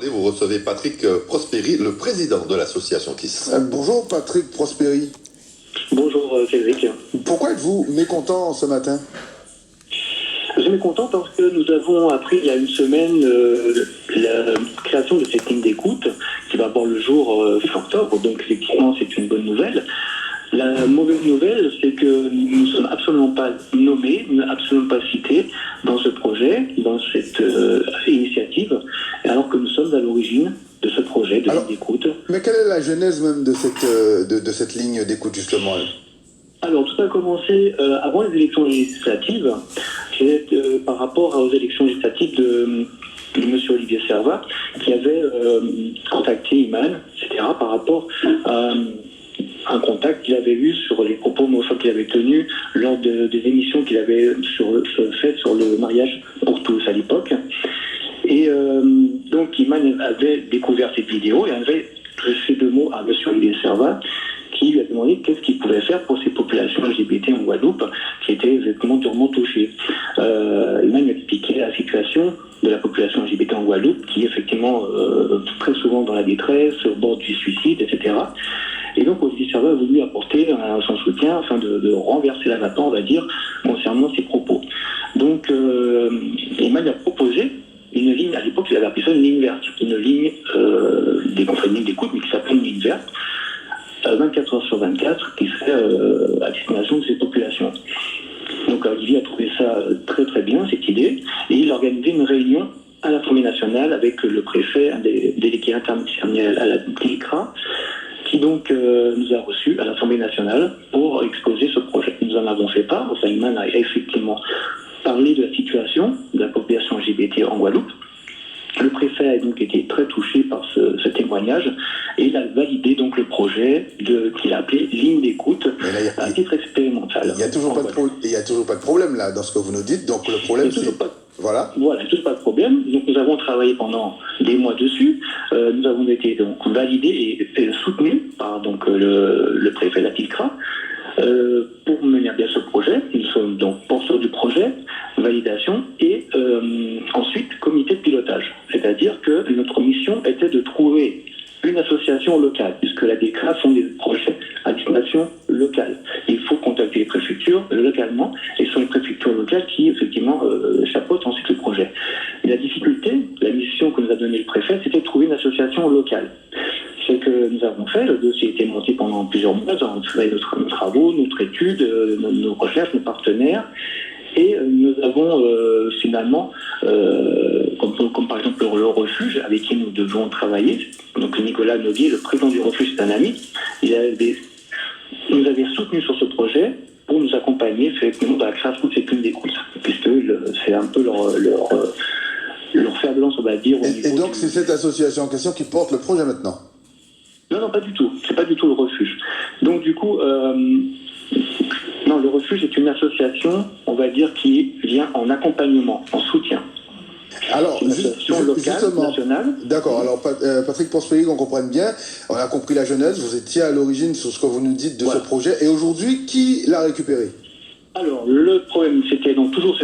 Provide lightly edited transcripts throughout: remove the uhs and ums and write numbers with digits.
Vous recevez Patrick Prosperi, le président de l'association KISS. Bonjour Patrick Prosperi. Bonjour Cédric. Pourquoi êtes-vous mécontent ce matin? Je suis mécontent parce que nous avons appris il y a une semaine la création de cette ligne d'écoute qui va voir le jour fin octobre, donc effectivement c'est une bonne nouvelle. La mauvaise nouvelle, c'est que nous ne sommes absolument pas nommés, absolument pas cités dans ce projet, dans cette initiative, alors que nous sommes à l'origine de ce projet de ligne d'écoute. Mais quelle est la genèse même de cette ligne d'écoute justement? Alors, tout a commencé avant les élections législatives, par rapport aux élections législatives de M. Olivier Servat, qui avait contacté Iman, etc., par rapport à un contact qu'il avait eu sur les propos homophobes qu'il avait tenus lors des émissions qu'il avait faites sur le mariage pour tous à l'époque. Et donc, Iman avait découvert cette vidéo et avait fait deux mots à M. Olivier Servat, qui lui a demandé qu'est-ce qu'il pouvait faire pour ces populations LGBT en Guadeloupe qui étaient exactement durement touchées. Iman lui a expliqué la situation de la population LGBT en Guadeloupe qui est effectivement très souvent dans la détresse, au bord du suicide, etc. Et donc Olivier Servat a voulu apporter son soutien afin de renverser la vapeur, on va dire, concernant ses propos. Donc Iman lui a proposé une ligne, à l'époque il avait appelé ça une ligne verte, une ligne d'écoute, mais qui s'appelle une ligne verte, 24 heures sur 24, qui serait à destination de ces populations. Donc Olivier a trouvé ça très très bien, cette idée, et il a organisé une réunion à l'Assemblée nationale avec le préfet, un des délégués interministériels à la DICRA, qui donc nous a reçus à l'Assemblée nationale pour exposer ce projet. Nous en avons fait part, enfin Iman a effectivement parlé de la situation de la population LGBT en Guadeloupe. Le préfet a donc été très touché par ce témoignage et il a validé donc le projet qu'il a appelé ligne d'écoute à titre expérimental. Il n'y a toujours pas de problème là dans ce que vous nous dites. Donc le problème c'est... Voilà, il n'y a toujours pas de problème. Donc nous avons travaillé pendant des mois dessus. Nous avons été donc validés et soutenus par donc le préfet de la TICRA pour mener à bien ce projet. Nous sommes donc porteurs du projet, validation et ensuite comité de pilotage. C'est-à-dire que notre mission était de trouver une association locale, puisque la DICRA font des projets à destination locale. Il faut contacter les préfectures localement, et ce sont les préfectures locales qui, effectivement, chapeautent ensuite le projet. Et la difficulté, la mission que nous a donnée le préfet, c'était de trouver une association locale. Ce que nous avons fait, le dossier a été monté pendant plusieurs mois, nous avons fait nos travaux, notre étude, nos recherches, nos partenaires, et nous avons finalement, comme par exemple le refuge avec qui nous devons travailler, donc Nicolas Noguier, le président du refuge, c'est un ami, nous avait soutenus sur ce projet pour nous accompagner effectivement dans la création de cette ligne d'écoute, puisque c'est un peu leur fer de lance, on va dire. Et donc c'est cette association en question qui porte le projet maintenant? Non, pas du tout. C'est pas du tout le refuge. Donc du coup, non, le refuge est une association, on va dire, qui vient en accompagnement, en soutien. Alors, justement, nationale. D'accord. Alors, Patrick Prosperi, qu'on comprenne bien, on a compris la jeunesse, vous étiez à l'origine sur ce que vous nous dites de ce projet, et aujourd'hui, qui l'a récupéré? Alors, le problème, c'était donc toujours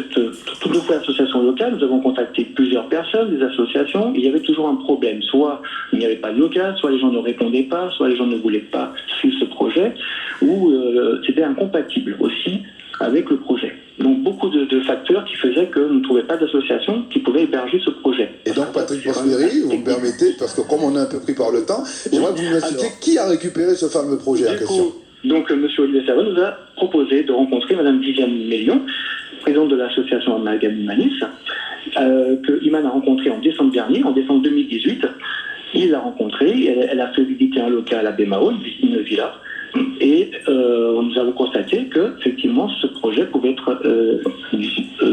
toute l'association locale. Nous avons contacté plusieurs personnes, des associations. Il y avait toujours un problème. Soit il n'y avait pas de local, soit les gens ne répondaient pas, soit les gens ne voulaient pas suivre ce projet, ou c'était incompatible aussi avec le projet. Donc, beaucoup de facteurs qui faisaient que nous ne trouvions pas d'association qui pouvait héberger ce projet. Et donc, Patrick Prosperi, vous me permettez, parce que comme on est un peu pris par le temps, j'aimerais que vous m'expliquiez qui a récupéré ce fameux projet en question. Donc, M. Olivier Servat nous a proposé de rencontrer Mme Viviane Mélion, présidente de l'association Amalgame Humanis, que Iman a rencontré en décembre dernier, en décembre 2018. Il l'a rencontrée, elle a fait visiter un local à Bémao, une villa, et nous avons constaté que, effectivement, ce projet pouvait être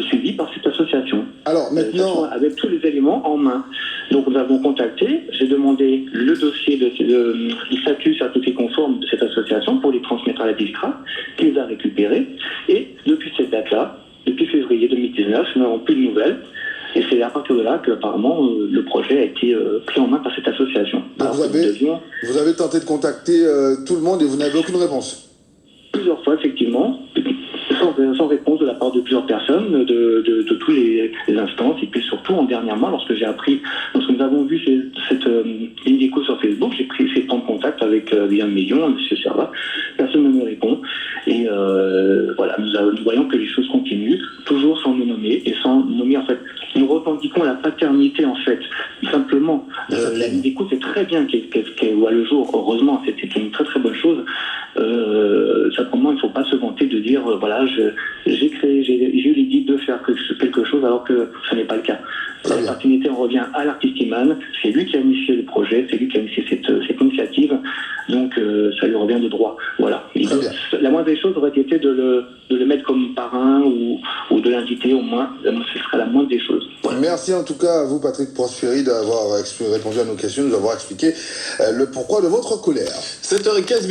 suivi par cette association. Alors, maintenant... avec tous les éléments en main. Donc, nous avons contacté, j'ai demandé le dossier du statut certifié conforme de cette association pour les transmettre à la DICRA, qui les a récupérés. Et depuis cette date-là, depuis février 2019, nous n'avons plus de nouvelles. Et c'est à partir de là qu'apparemment le projet a été pris en main par cette association. Donc vous avez tenté de contacter tout le monde et vous n'avez aucune réponse? Plusieurs fois, effectivement. sans réponse de la part de plusieurs personnes, de tous les instances, et puis surtout dernièrement, lorsque nous avons vu cette ligne d'écho sur Facebook, j'ai essayé de prendre contact avec William Meillon, M. Servat, personne ne me répond, et voilà, nous voyons que les choses continuent, toujours sans nous nommer, et sans nommer en fait, nous revendiquons la paternité en fait, simplement, la ligne d'écoute c'est très bien qu'elle voit le jour, heureusement, c'était une très très bonne chose, simplement il ne faut pas se vanter de dire voilà, j'ai eu l'idée de faire quelque chose alors que ce n'est pas le cas. La paternité, on revient à l'artiste Iman, c'est lui qui a initié le projet, c'est lui qui a initié cette initiative, donc ça lui revient de droit. Voilà. La moindre des choses aurait été de le mettre comme parrain ou de l'inviter au moins, ce serait la moindre des choses. Voilà. Merci en tout cas à vous, Patrick Prosperi, d'avoir répondu à nos questions, de nous avoir expliqué le pourquoi de votre colère. 7h15.